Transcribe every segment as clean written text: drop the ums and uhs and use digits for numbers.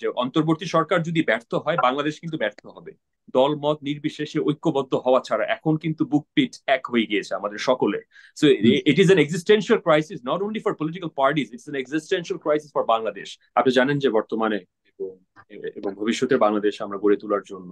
যে অন্তর্বর্তী সরকার যদি ব্যর্থ হয়, বাংলাদেশ কিন্তু ব্যর্থ হবে। দল মত নির্বিশেষে ঐক্যবদ্ধ হওয়া ছাড়া এখন কিন্তু বুক পিট এক হয়ে গিয়েছে আমাদের সকলের। So it is an existential crisis not only for political parties, it's an existential crisis for Bangladesh. আপনি জানেন যে বর্তমানে এবং এবং ভবিষ্যতের বাংলাদেশ আমরা গড়ে তোলার জন্য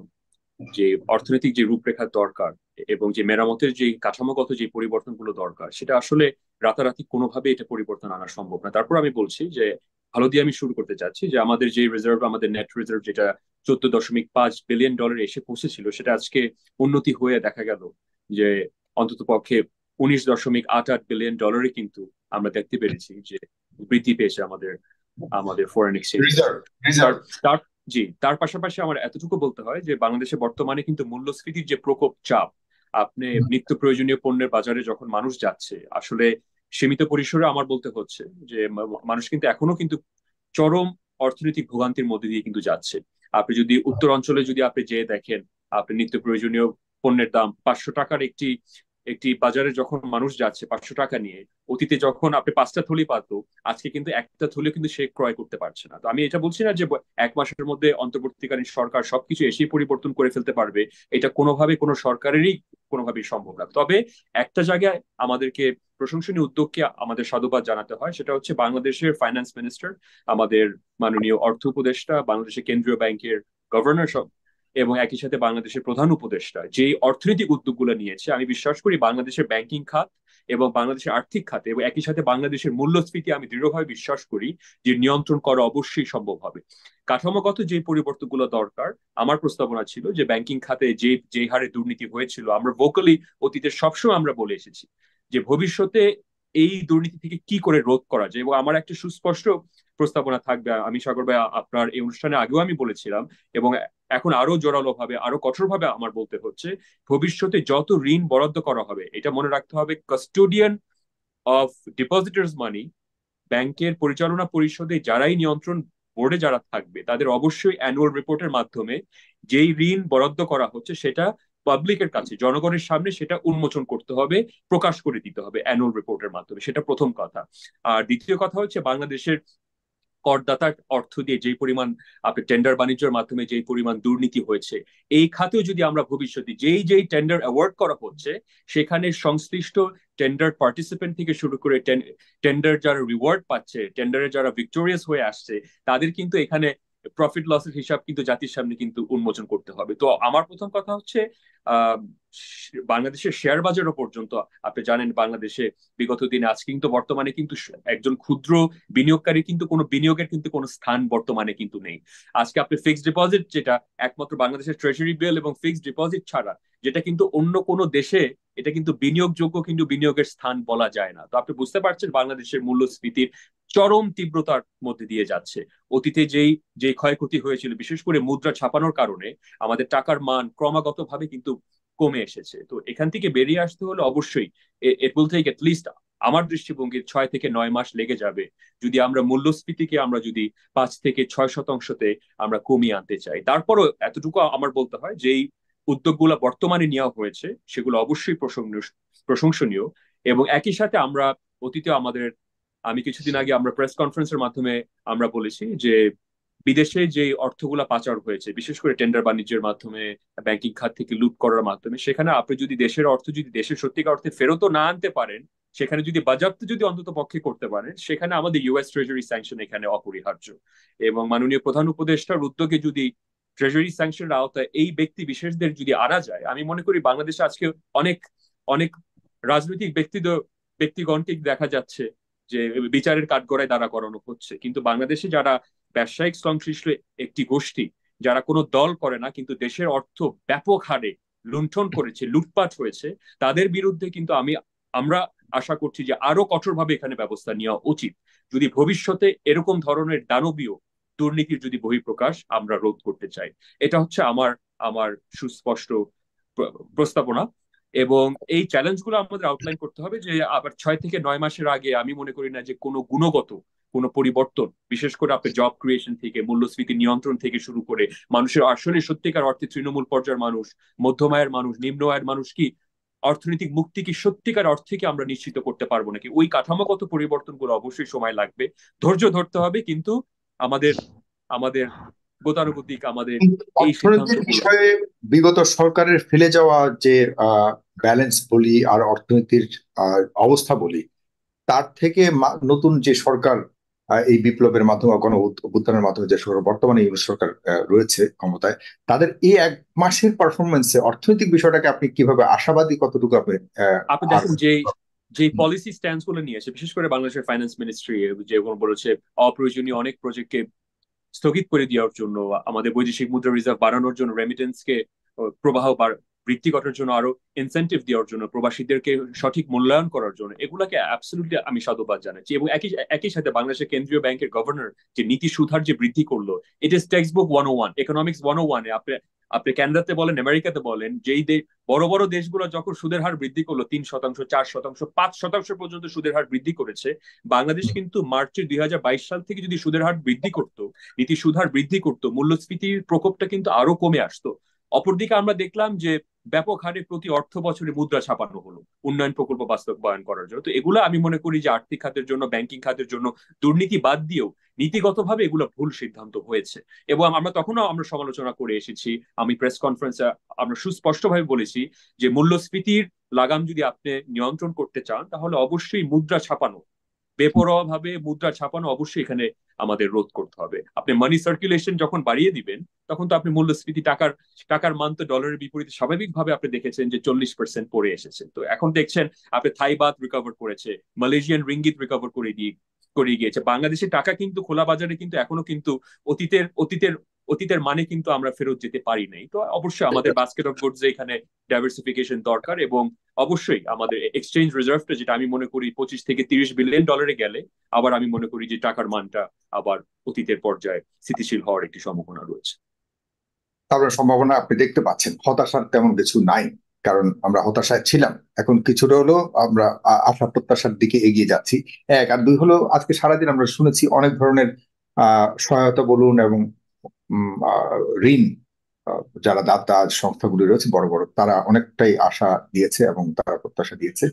যে অর্থনৈতিক যে রূপরেখা দরকার এবং যে মেরামতের যে কাঠামোগত যে পরিবর্তনগুলো দরকার, সেটা আসলে রাতারাতি কোনোভাবে এটা পরিবর্তন আনা সম্ভব না। তারপর আমি বলছি যে ভালো দিয়ে আমি শুরু করতে চাচ্ছি যে আমাদের যে রিজার্ভ, আমাদের নেট রিজার্ভ যেটা 14.5 বিলিয়ন ডলার এসে পৌঁছেছিল, সেটা আজকে উন্নতি হয়ে দেখা গেল যে অন্তত পক্ষে 19.88 বিলিয়ন ডলারে কিন্তু আমরা দেখতে পেরেছি যে বৃদ্ধি পেয়েছে আমাদের আমাদের ফরেন এক্সচেঞ্জ রিজার্ভ রিজার্ভ। তার রিজার্ভ তার জি, তার পাশাপাশি আমার এতটুকু বলতে হয় যে বাংলাদেশে বর্তমানে কিন্তু মূল্যস্ফীতির যে প্রকোপ চাপ, আপনি নিত্য প্রয়োজনীয় পণ্যের বাজারে যখন মানুষ যাচ্ছে, আসলে সীমিত পরিসরে আমার বলতে হচ্ছে যে মানুষ কিন্তু এখনো কিন্তু চরম অর্থনৈতিক ভোগান্তির মধ্যে দিয়ে কিন্তু যাচ্ছে। আপনি যদি উত্তর অঞ্চলে যদি আপনি যেয়ে দেখেন, আপনি নিত্য প্রয়োজনীয় পণ্যের দাম 500 টাকার একটি একটি বাজারে যখন মানুষ যাচ্ছে 500 টাকা নিয়ে, অতীতে যখন আপনি 5টা থলি পাতো, আজকে কিন্তু একটা থলে কিন্তু সে ক্রয় করতে পারছে না। তো আমি এটা বলছি না যে 1 মাসের মধ্যে অন্তর্বর্তীকালীন সরকার সবকিছু এসেই পরিবর্তন করে ফেলতে পারবে, এটা কোনোভাবে কোনো সরকারেরই কোনোভাবেই সম্ভব না। তবে একটা জায়গায় আমাদেরকে প্রশংসনীয় উদ্যোগকে আমাদের সাধুবাদ জানাতে হয়, সেটা হচ্ছে বাংলাদেশের ফাইন্যান্স মিনিস্টার, আমাদের মাননীয় অর্থ উপদেষ্টা, বাংলাদেশের কেন্দ্রীয় ব্যাংকের গভর্নর সব, এবং একই সাথে বাংলাদেশের প্রধান উপদেষ্টা যে অর্থনৈতিক উদ্যোগগুলো নিয়েছে, আমি বিশ্বাস করি বাংলাদেশের ব্যাংকিং খাত এবং বাংলাদেশের আর্থিক খাতে এবং একই সাথে বাংলাদেশের মূল্যস্ফীতি, আমি দৃঢ়ভাবে বিশ্বাস করি যে নিয়ন্ত্রণ করা অবশ্যই সম্ভব হবে। কাঠামোগত যে পরিবর্তনগুলো দরকার, আমার প্রস্তাবনা ছিল যে ব্যাংকিং খাতে যে যে হারে দুর্নীতি হয়েছিল, আমরা ভোকালি অতীতে সবসময় আমরা বলে এসেছি যে ভবিষ্যতে এই দুর্নীতি থেকে কি করে রোধ করা যায়, এবং আমার একটা সুস্পষ্ট প্রস্তাবনা থাকবে। আমি সাগর ভাই, আপনার এই অনুষ্ঠানে আগেও আমি বলেছিলাম এবং এখন আরো জোরালো ভাবে, আরো কঠোর ভাবে আমার বলতে হচ্ছে, ভবিষ্যতে যত ঋণ বরাদ্দ করা হবে, এটা মনে রাখতে হবে কাস্টোডিয়ান অফ ডিপোজিটার্স মানি, ব্যাংকের পরিচালনা পরিষদে যারাই নিয়ন্ত্রণ বোর্ডে যারা থাকবে, তাদের অবশ্যই অ্যানুয়াল রিপোর্টের মাধ্যমে যেই ঋণ বরাদ্দ করা হচ্ছে সেটা পাবলিকের কাছে, জনগণের সামনে সেটা উন্মোচন করতে হবে, প্রকাশ করে দিতে হবে অ্যানুয়াল রিপোর্টের মাধ্যমে। সেটা প্রথম কথা। আর দ্বিতীয় কথা হচ্ছে বাংলাদেশের করদাতার অর্থ দিয়ে যেই পরিমাণ আপনি টেন্ডার বাণিজ্যের মাধ্যমে যেই পরিমাণ দুর্নীতি হয়েছে, এই খাতেও যদি আমরা ভবিষ্যতে যেই যেই টেন্ডার অ্যাওয়ার্ড করা হচ্ছে, সেখানে সংশ্লিষ্ট টেন্ডার পার্টিসিপেন্ট থেকে শুরু করে টেন্ডার যারা রিওয়ার্ড পাচ্ছে, টেন্ডারে যারা ভিক্টোরিয়াস হয়ে আসছে, তাদের কিন্তু এখানে প্রফিট লসের হিসাব কিন্তু জাতির সামনে কিন্তু উন্মোচন করতে হবে। তো আমার প্রথম কথা হচ্ছে আহ বাংলাদেশের শেয়ার বাজারও পর্যন্ত, আপনি জানেন বাংলাদেশে বিগত দিনে, আজকে কিন্তু বর্তমানে কিন্তু একজন ক্ষুদ্র বিনিয়োগকারী কিন্তু কোনো বিনিয়োগের কিন্তু কোনো স্থান বর্তমানে কিন্তু নেই। আজকে আপনি ফিক্সড ডিপোজিট, যেটা একমাত্র বাংলাদেশের ট্রেজারি বিল এবং ফিক্সড ডিপোজিট ছাড়া, যেটা কিন্তু অন্য কোনো দেশে এটা কিন্তু বিনিয়োগযোগ্য, কিন্তু বিনিয়োগের স্থান বলা যায় না। তো আপনি বুঝতে পারছেন বাংলাদেশের মূল্যস্ফীতির চরম তীব্রতার মধ্যে দিয়ে যাচ্ছে। অতীতে যেই যে ক্ষয়ক্ষতি হয়েছিল, বিশেষ করে মুদ্রা ছাপানোর কারণে আমাদের টাকার মান ক্রমাগতভাবে কিন্তু কমে এসেছে। তো এখান থেকে বেরিয়ে আসতে হলে অবশ্যই it will take at least, আমার দৃষ্টিভঙ্গি 6 থেকে 9 মাস লেগে যাবে, যদি আমরা মূল্যস্ফীতিকে আমরা যদি 5 থেকে 6 শতাংশতে আমরা কমিয়ে আনতে চাই। তারপরও এতটুকু আমার বলতে হয় যে এই উদ্যোগগুলো বর্তমানে নেওয়া হয়েছে সেগুলো অবশ্যই প্রশংসনীয়। এবং একই সাথে আমরা অতীতে আমাদের, আমি কিছুদিন আগে আমরা প্রেস কনফারেন্সের মাধ্যমে আমরা বলেছি যে বিদেশে যে অর্থগুলা পাচার হয়েছে, বিশেষ করে টেন্ডার বাণিজ্যের মাধ্যমে, ব্যাংকিং খাত থেকে লুট করার মাধ্যমে, সেখানে আপনি যদি দেশের অর্থ যদি দেশের সত্যিকার অর্থে ফেরতও না আনতে পারেন, সেখানে যদি বাজেয়াপ্ত যদি অন্তত পক্ষে করতে পারেন, সেখানে আমাদের ইউএস ট্রেজারি স্যাংশন এখানে অপরিহার্য। এবং মাননীয় প্রধান উপদেষ্টার উদ্যোগে যদি ট্রেজারি স্যাংশনের আওতায় এই ব্যক্তি বিশেষদের যদি আনা যায়, আমি মনে করি বাংলাদেশে আজকে অনেক অনেক রাজনৈতিক ব্যক্তিগণকে দেখা যাচ্ছে যে বিচারের কাঠগড়ায় দাঁড়া করানো হচ্ছে, কিন্তু বাংলাদেশে যারা ব্যবসায়িক সংশ্লিষ্ট একটি গোষ্ঠী, যারা কোনো দল করে না কিন্তু দেশের অর্থ ব্যাপক হারে লুণ্ঠন করেছে, লুটপাট হয়েছে, তাদের বিরুদ্ধে কিন্তু আমরা আশা করছি যে আরো কঠোরভাবে এখানে ব্যবস্থা নেওয়া উচিত, যদি ভবিষ্যতে এরকম ধরনের দানবীয় দুর্নীতির যদি বহিঃপ্রকাশ আমরা রোধ করতে চাই। এটা হচ্ছে আমার আমার সুস্পষ্ট প্রস্তাবনা। এবং এই চ্যালেঞ্জগুলো আমাদের আউটলাইন করতে হবে যে আবার 6 থেকে 9 মাসের আগে আমি মনে করি না যে কোনো গুণগত কোনো পরিবর্তন, বিশেষ করে আপনি জব ক্রিয়েশন থেকে মূল্যস্ফীতি নিয়ন্ত্রণ থেকে শুরু করে মানুষের আসলে সত্যিকার অর্থে তৃণমূল পর্যায়ের মানুষ, মধ্যম আয়ের মানুষ, নিম্ন আয়ের মানুষ কি অর্থনৈতিক মুক্তি কি সত্যিকার অর্থে কি আমরা নিশ্চিত করতে পারবো নাকি, ওই কাঠামোগত পরিবর্তনগুলো অবশ্যই সময় লাগবে, ধৈর্য ধরতে হবে। কিন্তু আমাদের আমাদের গতানুগতিক আমাদের কিন্তু এই অর্থনৈতিক সিদ্ধান্তগুলো। বিষয়ে বিগত সরকারের ফেলে যাওয়া যে ব্যালেন্স বলি আর অর্থনীতির অবস্থা বলি, তার থেকে নতুন যে সরকার এই বিপ্লবের মাধ্যমে অভ্যুত্থানের মাধ্যমে যে সরকার বর্তমানে ইউনিট সরকার রয়েছে ক্ষমতায়, তাদের এই 1 মাসের পারফরমেন্সে অর্থনৈতিক বিষয়টাকে আপনি কিভাবে আশাবাদী, কতটুকু আপনি আপনি আর দেখেন যে যে পলিসি স্ট্যান্স গুলো নিয়েছে, বিশেষ করে বাংলাদেশের ফাইন্যান্স মিনিস্ট্রি যেগুলো বলেছে অপ্রয়োজনীয় অনেক প্রজেক্টকে স্থগিত করে দেওয়ার জন্য, আমাদের বৈদেশিক মুদ্রা রিজার্ভ বাড়ানোর জন্য, রেমিটেন্স কে প্রবাহ বৃদ্ধি করার জন্য, আরো ইনসেন্টিভ দেওয়ার জন্য, প্রবাসীদেরকে সঠিক মূল্যায়ন করার জন্য, এগুলাকে অ্যাবসলিউটলি আমি সাধুবাদ জানাচ্ছি। এবং একই একই সাথে বাংলাদেশের কেন্দ্রীয় ব্যাংকের গভর্নর যে নীতি সুধার যে বৃদ্ধি করলো, ইট ইস টেক্সট বুক 101, ইকোনমিক্স 101 এ আপনি আপনি কানাডাতে বলেন, আমেরিকাতে বলেন, যেই বড় বড় দেশগুলো যখন সুদের হার বৃদ্ধি করলো 3%, 4%, 5% পর্যন্ত সুদের হার বৃদ্ধি করেছে, বাংলাদেশ কিন্তু মার্চের 2022 সাল থেকে যদি সুদের হার বৃদ্ধি করতো, নীতি সুধার বৃদ্ধি করতো, মূল্যস্ফীতির প্রকোপটা কিন্তু আরো কমে আসতো। অপরদিকে আমরা দেখলাম যে ব্যাপক হারে প্রতি অর্থ বছরে মুদ্রা ছাপানো হলো উন্নয়ন প্রকল্প বাস্তবায়ন করার জন্য। তো এগুলো আমি মনে করি যে আর্থিক খাতের জন্য, ব্যাংকিং খাতের জন্য দুর্নীতি বাদ দিয়েও নীতিগতভাবে এগুলো ভুল সিদ্ধান্ত হয়েছে। এবং আমরা তখনও আমরা সমালোচনা করে এসেছি। আমি প্রেস কনফারেন্সে আমরা সুস্পষ্টভাবে বলেছি যে মূল্যস্ফীতির লাগাম যদি আপনি নিয়ন্ত্রণ করতে চান, তাহলে অবশ্যই মুদ্রা ছাপানো, বেপরোয়া ভাবে মুদ্রা ছাপানো অবশ্যই এখানে আমাদের রোধ করতে হবে। আপনি মানি সার্কুলেশন যখন বাড়িয়ে দিবেন, তখন তো আপনি মূল্যস্ফীতি, টাকার টাকার মান তো ডলারের বিপরীতে স্বাভাবিকভাবে আপনি দেখেছেন যে 40% পড়ে এসেছে। তো এখন দেখছেন আপনি থাই বাত রিকভার করেছে, মালয়েশিয়ান রিঙ্গিত রিকভার করে গিয়েছে। বাংলাদেশের টাকা কিন্তু খোলা বাজারে কিন্তু এখনো কিন্তু অতীতের অতীতের অতীতের মানে কিন্তু আমরা ফেরত যেতে পারি নাই। তো অবশ্যই আমাদের বাস্কেট অফ গুডস এখানে ডাইভার্সিফিকেশন দরকার। এবং অবশ্যই আমাদের এক্সচেঞ্জ রিজার্ভটা, যেটা আমি মনে করি 25 থেকে 30 বিলিয়ন ডলারে গেলে, আবার আমি মনে করি যে টাকার মানটা আবার অতীতের পর্যায়ে স্থিতিশীল হওয়ার একটি সম্ভাবনা রয়েছে। তারপরে সম্ভাবনা আপনি দেখতে পাচ্ছেন? হতাশার তেমন কিছু নাই, কারণ আমরা হতাশায় ছিলাম, এখন কিছুটা হলো আমরা আশা প্রত্যাশার দিকে এগিয়ে যাচ্ছি। এক আর দুই হলো, আজকে সারাদিন আমরা শুনেছি অনেক ধরনের সহায়তা বলুন এবং ঋণ, যারা দাতা সংস্থাগুলি রয়েছে বড় বড়, তারা অনেকটাই আশা দিয়েছে এবং তারা প্রত্যাশা দিয়েছে।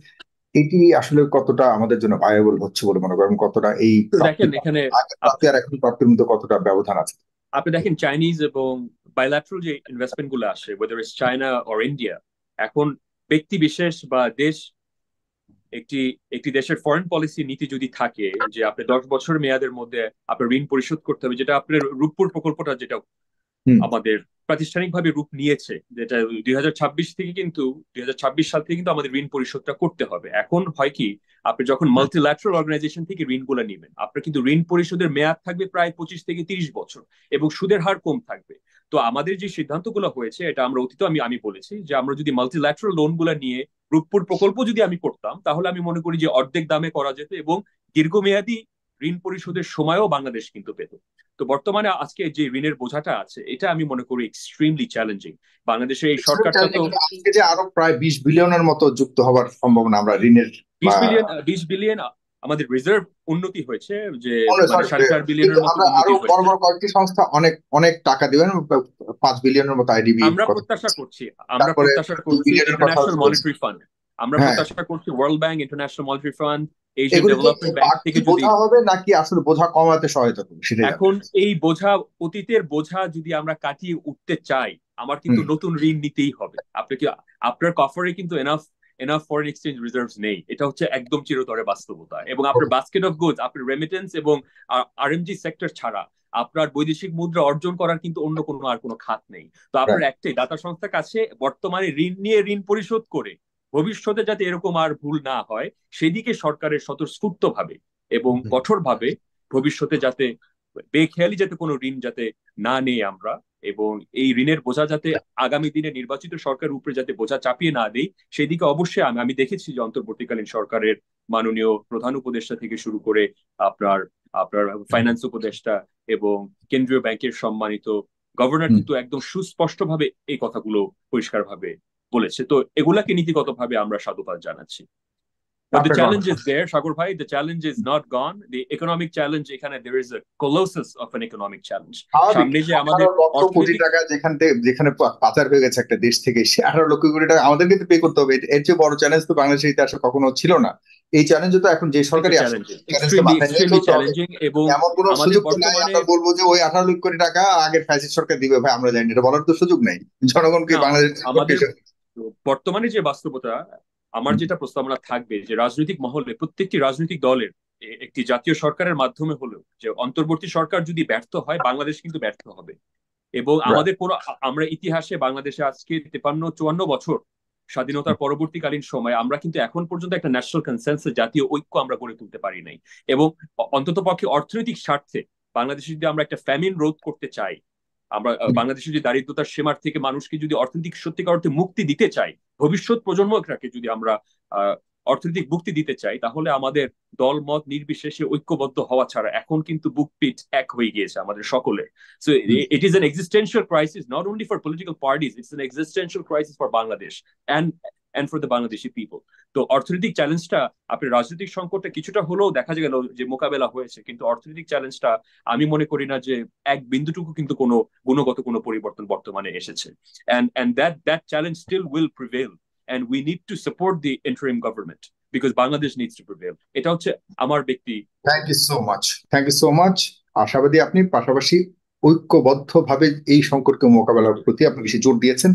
এটি আসলে কতটা আমাদের জন্য ভায়াবল হচ্ছে বলে মনে করেন? কতটা এই তো প্রাপ্তি, দেখেন এখানে আগের প্রাপ্তি আর এখন প্রাপ্তির মধ্যে কতটা ব্যবধান আছে? আপনি দেখেন চাইনিজ এবং বাইল্যাটারাল যে ইনভেস্টমেন্ট গুলো আসে, weather is China or India, এখন ব্যক্তি বিশেষ বা দেশ, একটি একটি দেশের ফরেন পলিসি নীতি যদি থাকে যে আপনি 10 বছর মেয়াদের মধ্যে আপনার ঋণ পরিশোধ করতে হবে, যেটা আপনার রূপপুর প্রকল্পটা যেটা হুম। আমাদের প্রাতিষ্ঠানিকভাবে রূপ নিয়েছে, যেটা 2026 থেকে কিন্তু 2026 সাল থেকে কিন্তু আমাদের ঋণ পরিশোধটা করতে হবে। এখন হয় কি, আপনি যখন মাল্টিল্যাটারাল অর্গানাইজেশন থেকে ঋণগুলো নেবেন, আপনার কিন্তু ঋণ পরিশোধের মেয়াদ থাকবে প্রায় 25 থেকে 30 বছর, এবং সুদের হার কম থাকবে। তো আমাদের যে সিদ্ধান্তগুলো হয়েছে, এটা আমরা অতীত আমি আমি বলেছি যে আমরা যদি মাল্টিল্যাটারাল লোনগুলো নিয়ে রূপপুর প্রকল্প যদি আমি করতাম, তাহলে আমি মনে করি যে অর্ধেক দামে করা যেত এবং দীর্ঘমেয়াদী ঋণ পরিশোধের সময়ও বাংলাদেশ কিন্তু পেত। তো বর্তমানে আজকে যে ঋণের বোঝাটা আছে, এটা আমি মনে করি এক্সট্রিমলি চ্যালেঞ্জিং। বাংলাদেশের এই সরকারটা তো আজকে যে আরো প্রায় 20 বিলিয়নের মতো যুক্ত হওয়ার সম্ভাবনা আমরা ঋণের, বিশ বিলিয়ন 20 বিলিয়ন আমাদের রিজার্ভ উন্নতি হয়েছে, যে মানে সরি, 4.5 বিলিয়নের কিন্তু মতো আমরা আরো উন্নতি বড় হয়েছে। বড় কয়েকটি সংস্থা অনেক অনেক টাকা দিবেন, 5 বিলিয়নের মতো আইডিবি আমরা কথা প্রত্যাশা বলছে। করছি আমরা তারপরে প্রত্যাশা দুই করছি বিলিয়নের কথা ইন্টারন্যাশনাল বলছে। মনিটারি ফান্ড, আমরা হ্যাঁ, প্রত্যাশা করছি world bank, international monetary fund, Asian এগুলি কি ডেভেলপমেন্ট ব্যাংক বাড়তি থেকে যদি বোঝা হবে নাকি আসলে বোঝা কমাতে সহায়তা করবে, সেটাই জানতে এখন চাচ্ছি। এই বোঝা, অতীতের বোঝা যদি আমরা কাটিয়ে উঠতে চাই, আমার কিন্তু হুম। নতুন ঋণ নিতেই হবে। আপনি কি, আপনার কফারে কিন্তু enough enough foreign exchange reserves নেই, এটা হচ্ছে একদম চিরতরে বাস্তবতা। এবং আপনার বাস্কেট অফ গুডস, আপনার রেমিটেন্স এবং আরএমজি সেক্টর ছাড়া আপনার বৈদেশিক মুদ্রা অর্জন করার কিন্তু অন্য কোনো আর কোনো খাত নেই। তো আপনার Right. একটাই দাতা সংস্থার কাছে বর্তমানে ঋণ নিয়ে ঋণ পরিশোধ করে ভবিষ্যতে যাতে এরকম আর ভুল না হয়, সেদিকে সরকারের স্বতঃস্ফূর্ত ভাবে এবং হুম। কঠোরভাবে ভবিষ্যতে যাতে বেখেয়ালি যাতে কোনো ঋণ যাতে না নেই আমরা, এবং এই ঋণের বোঝা যাতে আগামী দিনে নির্বাচিত সরকারের উপরে যাতে বোঝা চাপিয়ে না দেই, সেদিকে অবশ্যই আমি আমি দেখেছি যে অন্তর্বর্তীকালীন সরকারের মাননীয় প্রধান উপদেষ্টা থেকে শুরু করে আপনার আপনার ফাইন্যান্স উপদেষ্টা এবং কেন্দ্রীয় ব্যাংকের সম্মানিত গভর্নর হুম। কিন্তু একদম সুস্পষ্টভাবে এই কথাগুলো পরিষ্কারভাবে বলেছে। তো এগুলাকে নীতিগতভাবে আমরা সাধুবাদ জানাচ্ছি। But the আপনাকে অনেক challenge is there, Shakur Bhai. The challenge is not gone. The economic challenge, এখানে there is a colossus of an economic challenge. স্বাভাবিক। সামনে যে আমাদের 18 লক্ষ কোটি অর্থনৈতিক, টাকা যেখানে পাচার হয়ে গেছে একটা দেশ থেকে, সে 18 লক্ষ কোটি টাকা আমাদেরকে তো পে করতে হবে। এর চেয়ে বড় চ্যালেঞ্জ তো বাংলাদেশের ইতিহাসে কখনো ছিল না। এই চ্যালেঞ্জে তো এখন যে সরকারই আসে চ্যালেঞ্জিং, চ্যালেঞ্জটা মাথায় নিয়ে এক্সট্রিমলি চলতে হবে। চ্যালেঞ্জিং। এবং এমন কোনো আমাদের সুযোগ তো নাই বর্তমানে, আমরা বলবো যে ওই 18 লক্ষ কোটি টাকা আগের ফ্যাসিস্ট সরকার দিবে, ভাই আমরা জানি না, এটা বলার তো সুযোগ নাই। জনগণকে না, বাংলাদেশ আমাদের বর্তমানে যে বাস্তবতা, আমার যেটা প্রস্তাবনা থাকবে যে রাজনৈতিক মহলে প্রত্যেকটি রাজনৈতিক দলের একটি জাতীয় সরকারের মাধ্যমে হলেও, যে অন্তর্বর্তী সরকার যদি ব্যর্থ হয়, বাংলাদেশ কিন্তু ব্যর্থ হবে। এবং আমাদের পুরো, আমরা ইতিহাসে বাংলাদেশে আজকে 53-54 বছর স্বাধীনতার পরবর্তীকালীন সময় আমরা কিন্তু এখন পর্যন্ত একটা ন্যাশনাল কনসেনসাস, জাতীয় ঐক্য আমরা গড়ে তুলতে পারি নাই। এবং অন্তত পক্ষে অর্থনৈতিক স্বার্থে বাংলাদেশে যদি আমরা একটা ফ্যামিন রোধ করতে চাই, আমরা বাংলাদেশের যে দারিদ্রতার সীমার থেকে মানুষকে যদি অর্থনৈতিক সত্যিকার অর্থে মুক্তি দিতে চাই, ভবিষ্যৎ প্রজন্মকে যদি আমরা অর্থনৈতিক মুক্তি দিতে চাই, তাহলে আমাদের দল মত নির্বিশেষে ঐক্যবদ্ধ হওয়া ছাড়া, এখন কিন্তু বুক পিট এক হয়ে গিয়েছে আমাদের সকলের। So it is an existential crisis, not only for political parties, it's an existential crisis for Bangladesh and for the Bangladeshi people. তো অর্থনৈতিক চ্যালেঞ্জটা, আপনি রাজনৈতিক সংকটটা কিছুটা হলেও দেখা গেল যে মোকাবেলা হয়েছে, কিন্তু অর্থনৈতিক চ্যালেঞ্জটা আমি মনে করি না যে এক বিন্দুটুকু কিন্তু কোনো গুণগত কোনো পরিবর্তন বর্তমানে এসেছে। and that challenge still will prevail, and we need to support the interim government because Bangladesh needs to prevail. এটা হচ্ছে আমার ব্যক্তি। Thank you so much. আশাবাদী আপনি, পাশাপাশি ঐক্যবদ্ধভাবে এই সংকটকে মোকাবেলার প্রতি আপনি বেশি জোর দিয়েছেন।